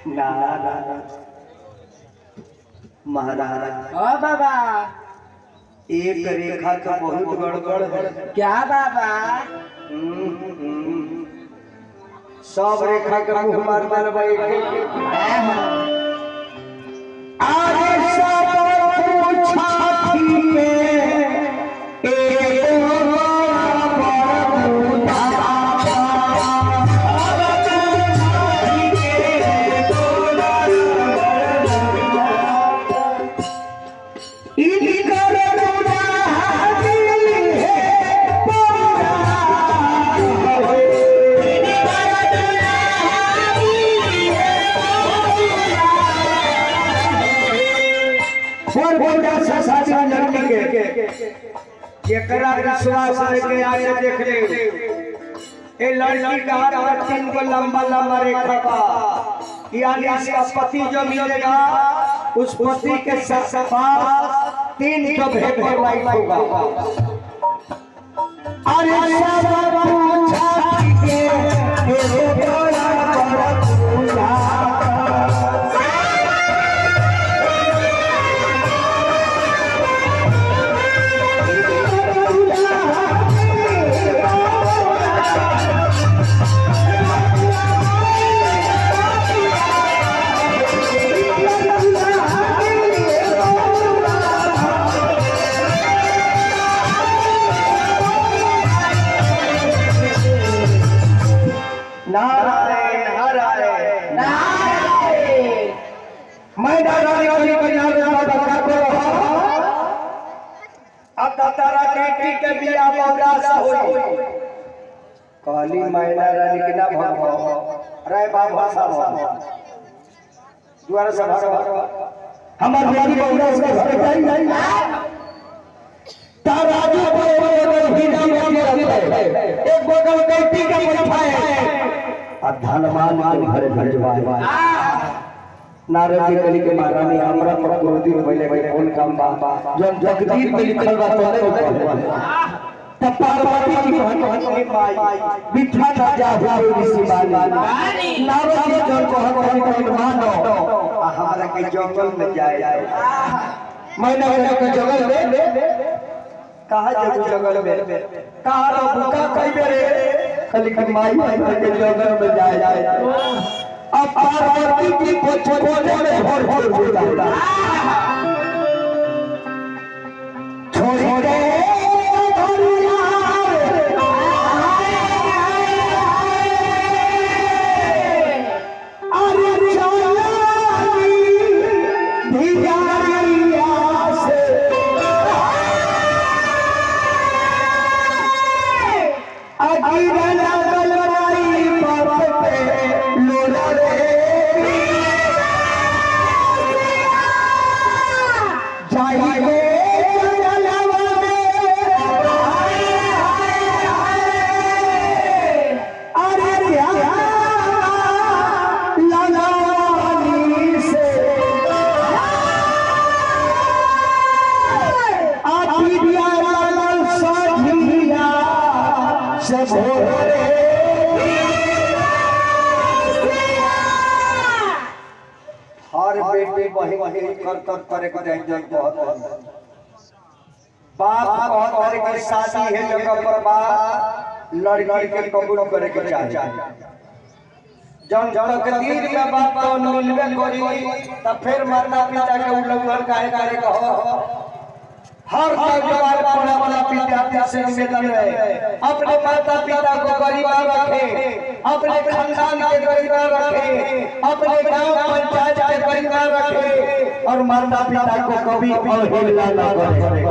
ना महाराज। हाँ बाबा। एक रेखा तो बहुत गड़बड़ है। क्या बाबा? सब रेखा का मुंह मार मार भाई। आगे सब पूछा थी विश्वास के आगे देख ले ए लड़की का हाथ में 3 को लंबा लंबा रेखा बा यानी इसका पति जो मिलेगा उस पति के पास 3 जो भेपर लाइट होगा। अरे सब पूछा के ए बोला पूजा काली मैना रानी के ना भगवान राय बाबा साहब द्वारा सभा हमार बेटी बहुरा उसका घर जाई तारा जो हीरा मोती रहते एक बोतल बेटी का मुठाए अब धनवान के घर भेजवाए नारद जी कली के महारानी हमरा पर क्रोधी होइले भाई कौन काम बा जब जगदीश में लिखल बा तो तब पार्वती की कहनी माई बिठा था जा हुए ऋषि बानी नारद जी जन को हमारे मानो हमरा के जंगल में जाए मैंने के जंगल में कहा जंगल में कहा रो भूखा कइबे रे कली की माई के जंगल में जाए अब पार्वती की कोने में भोर हो जाता छोड़ दे हर बेटे बहिन कर करे के जाए बहुत बाप बहुत करे के शादी है जगह पर बाप लड़की के कबूल करे के चाहिए जन तकदीर में बाप तो मिलबे करी तब फिर माता पिता के उल्लंघन काहे करे कहो हर जवान अपना पिता से निवेदन है अपने माता पिता को गरीब रखे अपने खानदान के गरीब रखे अपने गांव पंचायत के गरीब रखे और माता पिता को कभी अवहेलना न करे।